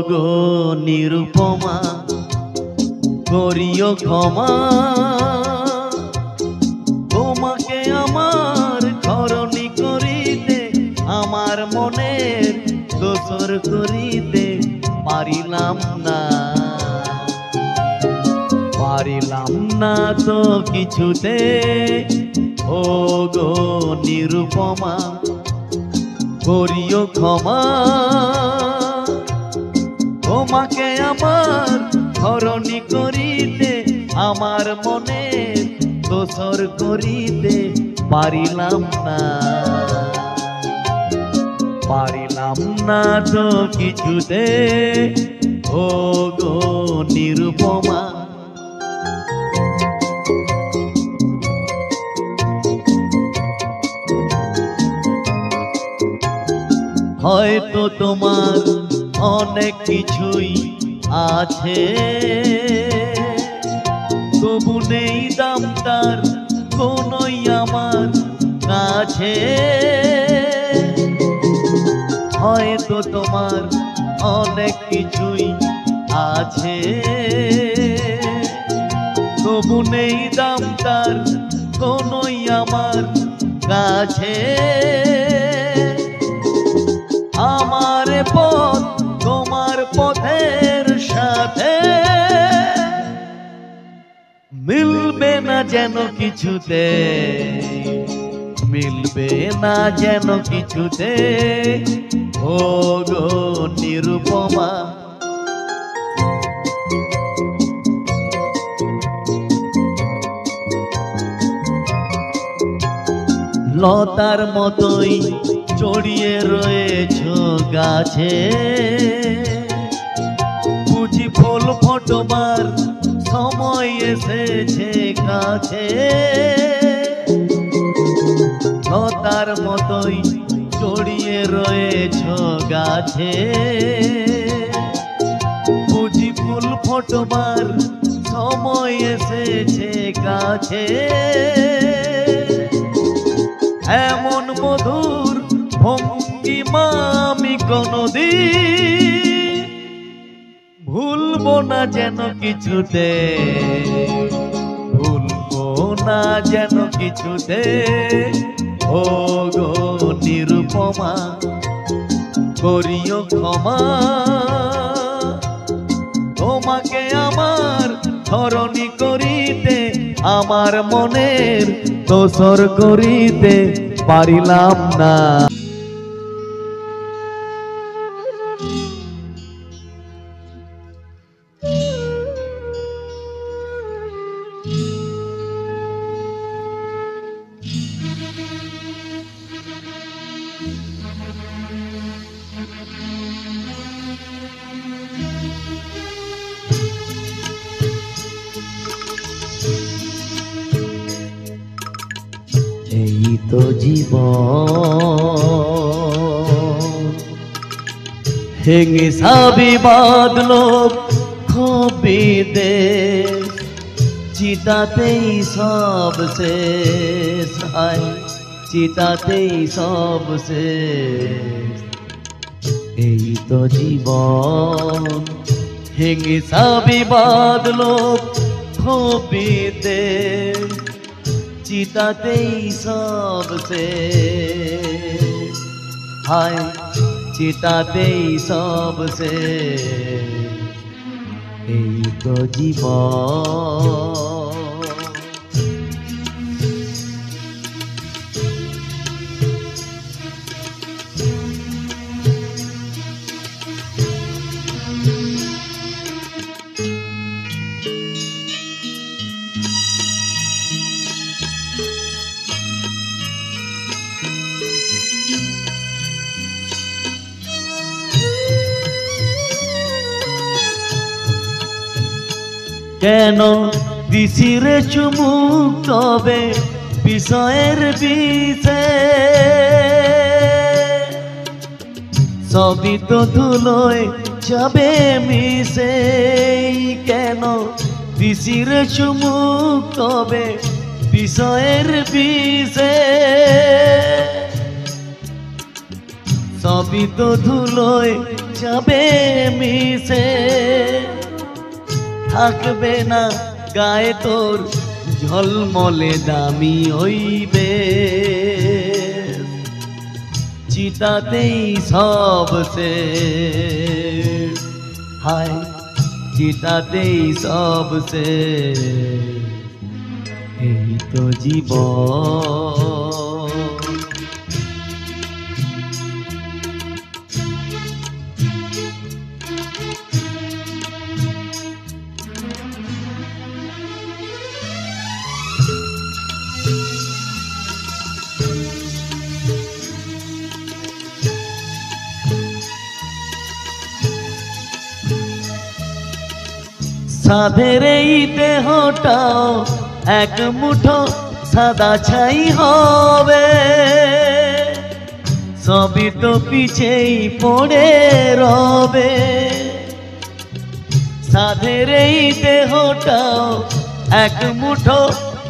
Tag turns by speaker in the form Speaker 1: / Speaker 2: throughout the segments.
Speaker 1: গো নিরুপমা করিও ক্ষমা, তোমাকে আমার ধরণী করিতে আমার মনের দোসর করিতে পারিলাম না, পারিলাম না তো কিছুতে। ও গো নিরুপমা করিও ক্ষমা, তোমাকে আমার ধরণী করিতে আমার মনের দোসর করিতে পারিলাম না, পারিলাম না তো কিছুতে। ও গো নিরুপমা হয়তো তোমার অনেক কিছুই আছে, তবু নেই দাম তার কোনোই আমার কাছে। হয়তো তোমার অনেক কিছুই আছে, তবু নেই দাম তার কোনোই আমার কাছে। আমার পথ তোমার পথের সাথে মিলবে না যেন কিছুতে, মিলবে না যেন কিছুতে। ও গো নিরুপমা লতার মতোই জড়িয়ে রয়েছ গাছে, বুঝি ফুল ফোটবার সময় এসেছে কাছে। লতার মতোই জড়িয়ে রয়েছ গাছে, বুঝি ফুল ফোটবার সময় এসেছে কাছে। এমন মধুর ভঙ্গিমা আমি কোনদিন ভুলবো না যেন কিছুতে, ভুলবো না যেন কিছুতে। ও গো নিরুপমা করিও ক্ষমা, তোমাকে আমার ধরণী করিতে আমার মনের দোসর করিতে পারিলাম না। এই তো জীবন হেঙে সাবি বাঁধলো খবিতে, চিতাতেই সব শেষ, চিতাতেই সব শেষ। এই তো জীবন হেঙে সাবি বাঁধলো খবিতে, চিতাতেই সব শেষ, হায় চিতাতেই সব শেষ। এই তো জীবন কেন দিশিরে চুমুক তবে বিষয়ের বিষে, সবই তো ধুলোয় যাবে মিশে। কেন দিশিরে চুমুক তবে বিষয়ের বিষে, সবই তো ধুলোয় যাবে মিশে, থাকবে না গায়ে তোর ঝলমলে দামি হইবে, চিতাতেই সব শেষ, হায় চিতাতেই সব শেষ, এই তো জীবন। সাধের এই দেহটাও এক মুঠো সাদা ছাই হবে, সবই তো পিছেই পড়ে রবে। সাধের এই দেহটাও এক মুঠো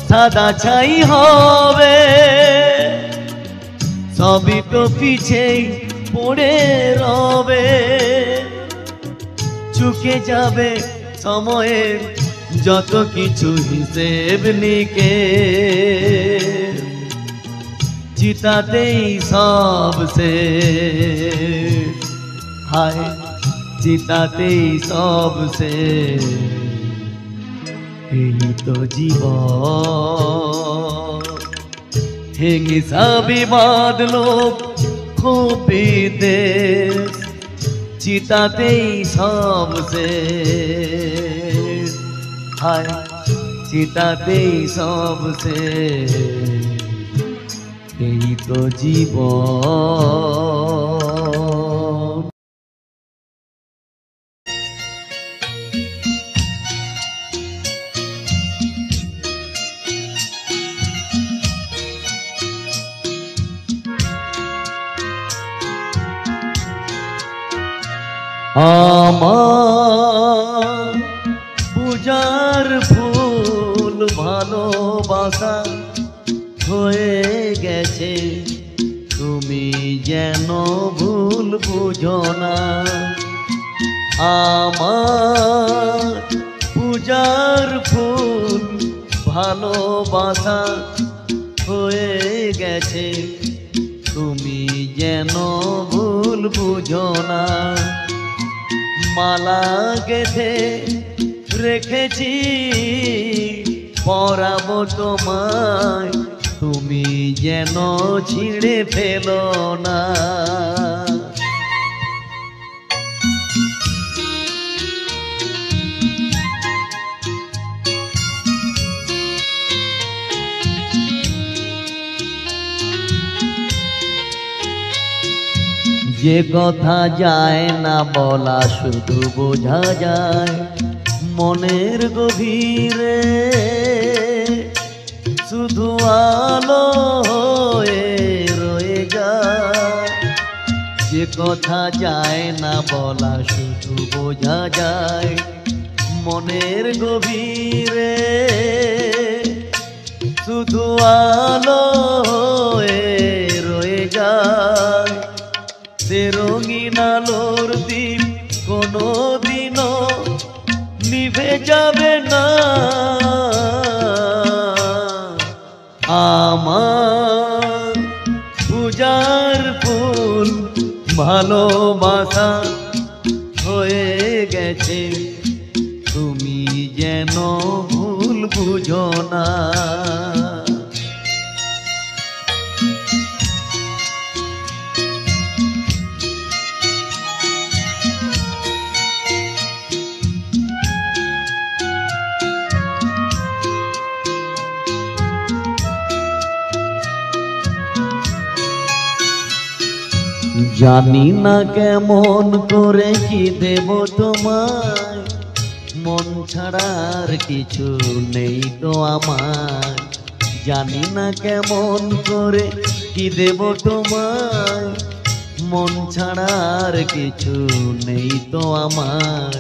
Speaker 1: সাদা ছাই হবে, সবই তো পিছেই পড়ে রবে। চুকে যাবে সময়ের যত কিছু হিসেব নিকে, চিতাতেই সব শেষ, হায় চিতাতেই সব শেষ, এই তো জীবন। হিংসা বাঁধলো খুপিতে, চিতাতেই সব শেষ, হায় চিতাতেই সব শেষ, এই তো জীবন। আমার পূজার ফুল ভালোবাসা হয়ে গেছে, তুমি যেন ভুল বুঝো না। আমার পূজার ফুল ভালোবাসা হয়ে গেছে, তুমি যেন ভুল বুঝো না। মালা গেঁথে রেখেছি পরাবো তোমায়, তুমি যেন ছিঁড়ে ফেলো না। যে কথা যায় না বলা শুধু বোঝা যায় মনের গভীরে, শুধু আলো হয়ে রয়ে যায়। যে কথা যায় না বলা শুধু বোঝা যায় মনের গভীরে, শুধু আলো হয়ে রয়ে যায়। সে রঙিন আলোর দ্বীপ কোনো দিনও নিভে যাবে না। আমার পূজার ফুল ভালোবাসা হয়ে গেছে, তুমি যেন ভুল বুঝো না। জানি না কেমন করে কি দেব তোমায়, মন ছাড়ার কিছু নেই তো আমার। জানি না কেমন করে কি দেব তোমায়, মন ছাড়ার কিছু নেই তো আমার।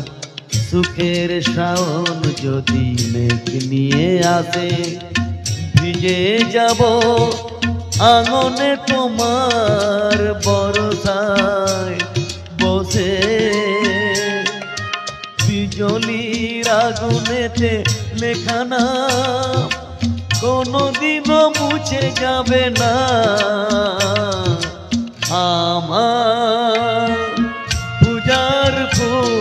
Speaker 1: সুখের শ্রাবণ যদি মেঘ নিয়ে আসে, ভিজে যাব আঙনে তোমার বরষা। আগুনেতে লেখা নাম কোনোদিনও মুছে যাবে না। আমার পূজার ফুল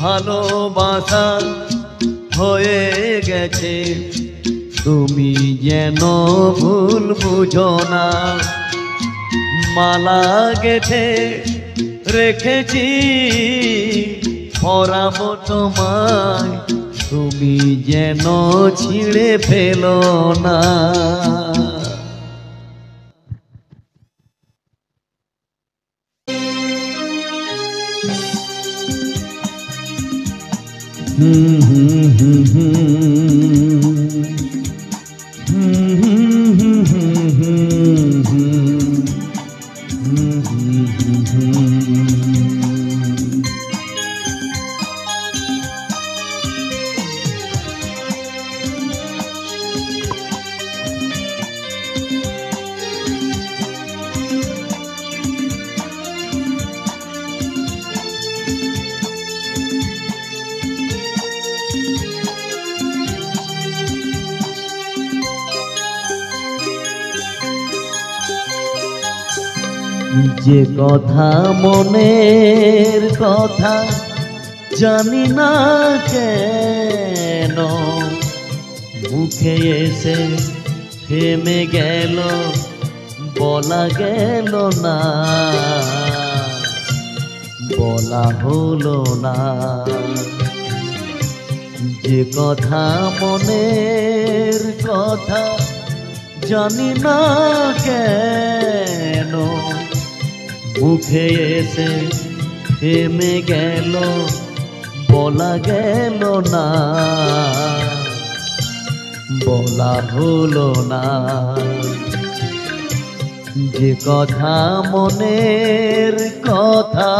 Speaker 1: ভালোবাসা হয়ে গেছে, তুমি যেন ভুল বুঝো না। মালা গেথে রেখেছি পরাবো তোমায়, তুমি যেন ছিঁড়ে ফেলো না। যে কথা মনের কথা জানি না কেন মুখে এসে থেমে গেল, বলা গেল না, বলা হলো না। যে কথা মনের কথা জানি না কেন মুখে এসে থেমে গেল, বলা গেল না, বলা হলো না। যে কথা মনের কথা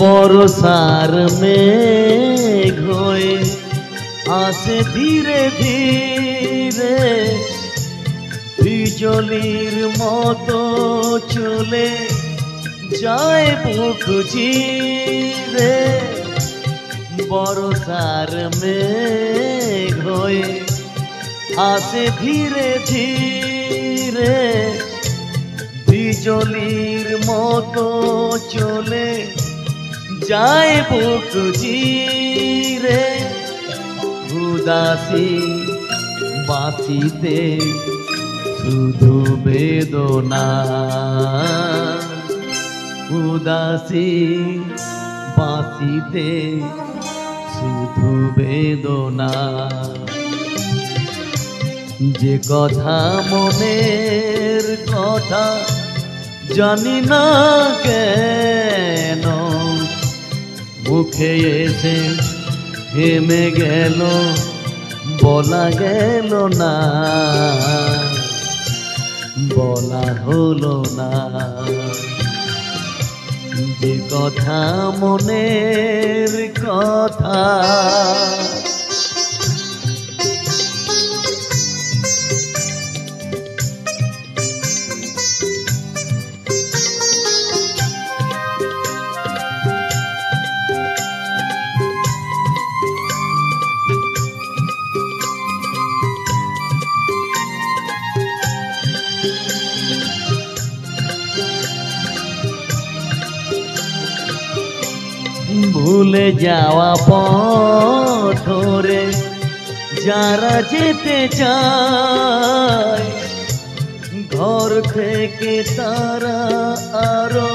Speaker 1: বর্ষার মেঘ হয়ে আসে ধীরে ধীরে, বিজলির মতো চলে যায় বুক চিরে। বর্ষার মেঘ হয়ে আসে ধীরে ধীরে, বিজলির মতো চলে যায় বুক চিরে। উদাসী বাঁশিতে শুধু বেদনা, উদাসী বাঁশিতে শুধু বেদনা। যে কথা মনের কথা জানি না কেন মুখে এসে থেমে গেল, বলা গেল না, বলা হলো না। যে কথা মনের কথা ভুলে যাওয়া পথ ধরে যারা যেতে চায়, ঘর থেকে তারা আরো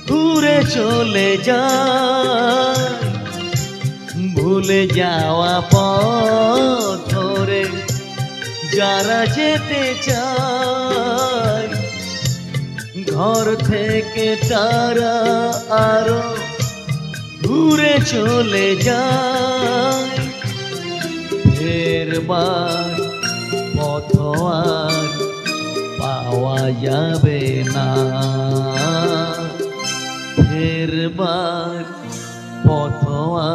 Speaker 1: দূরে চলে যায়। ভুলে যাওয়া পথ ধরে যারা যেতে চায়, ঘর থেকে তারা আরো দূরে চলে যায়, ফেরবার পথ আর পাওয়া যাবে না, ফেরবার পথ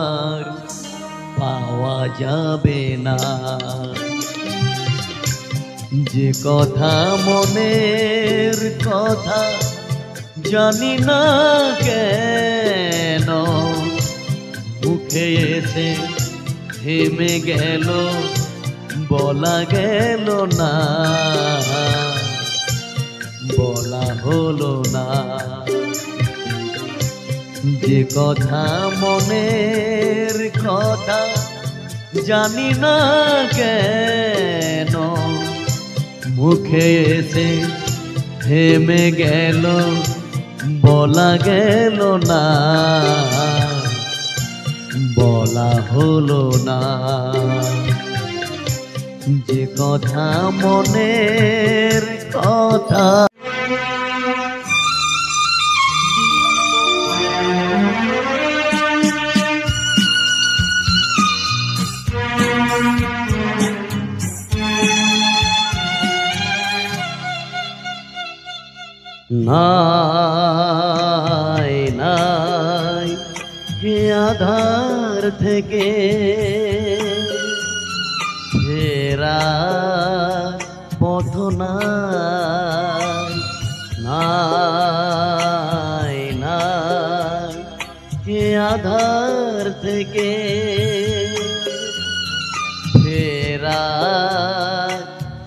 Speaker 1: আর পাওয়া যাবে না। যে কথা মনের কথা জানি না কেন, মুখে এসে থেমে গেল, বলা গেল না, বলা হলো না। যে কথা মনের কথা জানি না কেন, মুখে এসে থেমে গেল, বলা গেল না, বলা হলো না। যে কথা মনের কথা নাই নাই হে আধার থেকে ফেরা পথ নাই, নাই নাই হে আধার থেকে ফেরা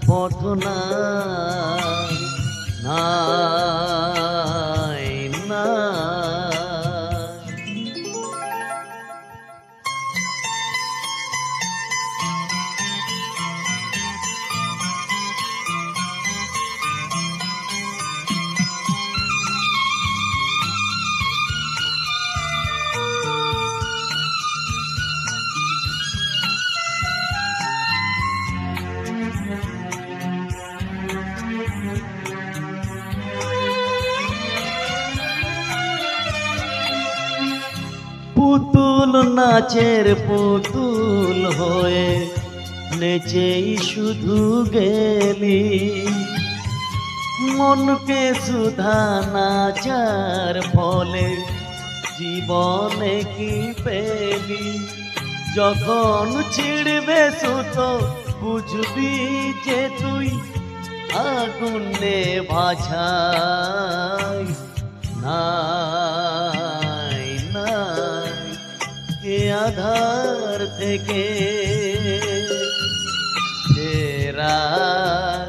Speaker 1: পথ নাই, নাই নাই। পুতুল নাচের পুতুল হয়ে নেচেই শুধু গেলি, মনকে সুধা নাচার ফলে জীবনে কি পেলি। যখন ছিড়বে সুতো বুঝবি যে তুই আগুনে ভাছাই, নাই নাই এ আধার থেকে ফেরার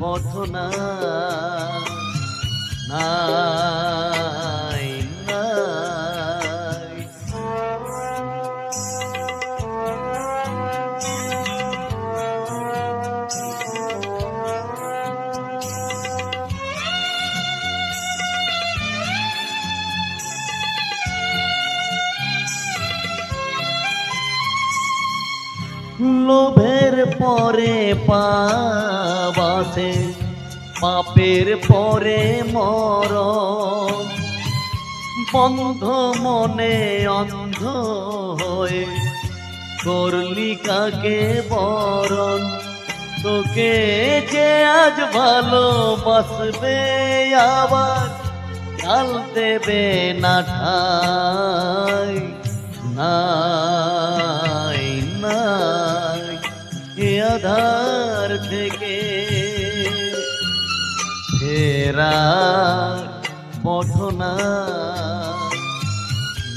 Speaker 1: পথ নাই, নাই নাই। লোভের পরে পাবাসে, পাপের পরে মরণ, বন্ধ মনে অন্ধ হয়ে করলি কাকে বরণ। তোকে যে আজ ভালোবাসবে আবার কাল দেবে না ঠাই, নাই নাই এ আধার থেকে ফেরার পথ নাই,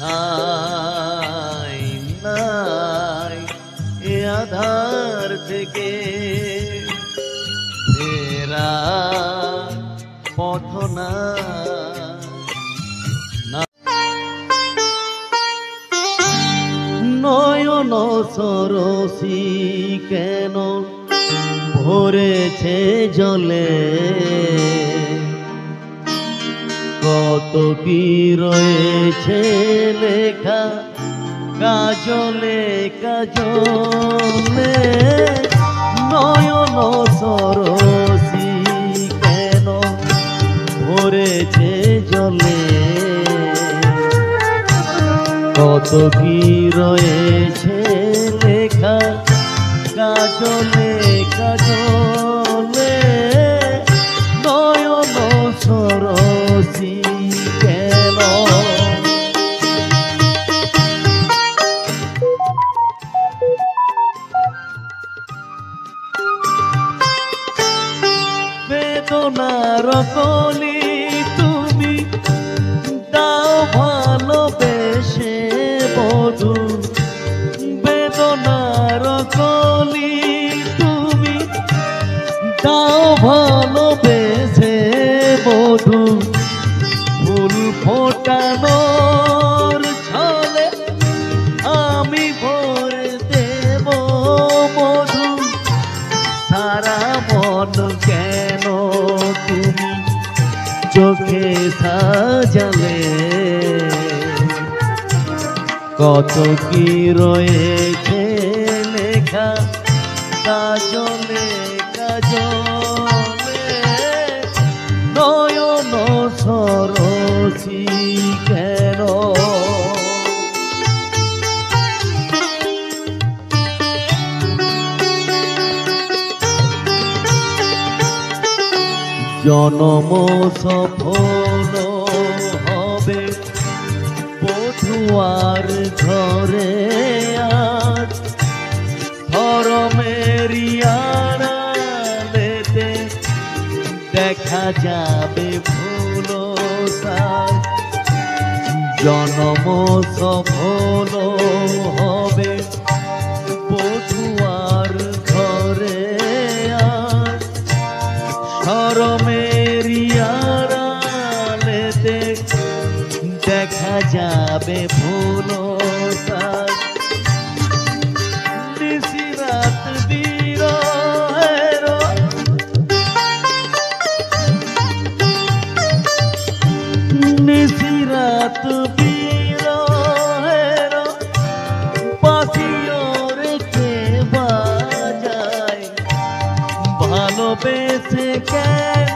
Speaker 1: নাই নাই এ আধার থেকে ফেরার পথ নাই। নয়ন সরসী কেন ভরেছে জলে, কত কি রয়েছে লেখা কাজলে কাজলে। নয়ন সরসী কেন ভরেছে কি রয়েছে লেখা কাজলে কাজলে নয়ন সরসী কেন বেদনার কলি তুমি দাও ভালোবেসে বধূ বেদনার কলি তুমি দাও ভালোবেসে বধূ ফুল ফোটানোর ছলে আমি ভরে দেব মধু সারা মন কেন তুমি চোখে সাজালে কত কি রয়েছে লেখা কাজলে কাজলে নয়ন সরসী কেন জনম সফল হবে পথুয়ার ঘরে আজ ধরমেরিয়ারালেতে দেখা যাবে ফুল সাজ জনম সফল হবে পথুয়ার ঘরে আজ ধরমেরিয়ারালেতে দেখা যাবে ফুল সাজ নিশিরাত বিরহের নিশিরাত বিরহের বাঁশিও রেখে বাজায় ভালোবেসে কেন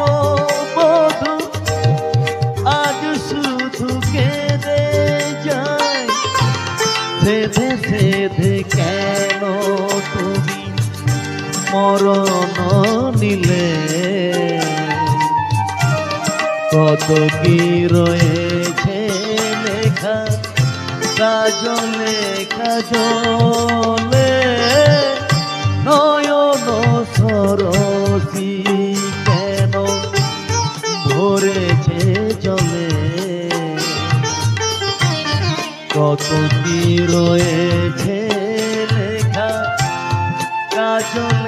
Speaker 1: বধূ আজ শুধু কেঁদে যায় সেধে সেধে কেন তুমি মরণ নিলে কত কি রয়েছে লেখা কাজলে কাজলে নয়ন সরসী কেন ভরেছে জলে কত কি রয়েছে লেখা কাজলে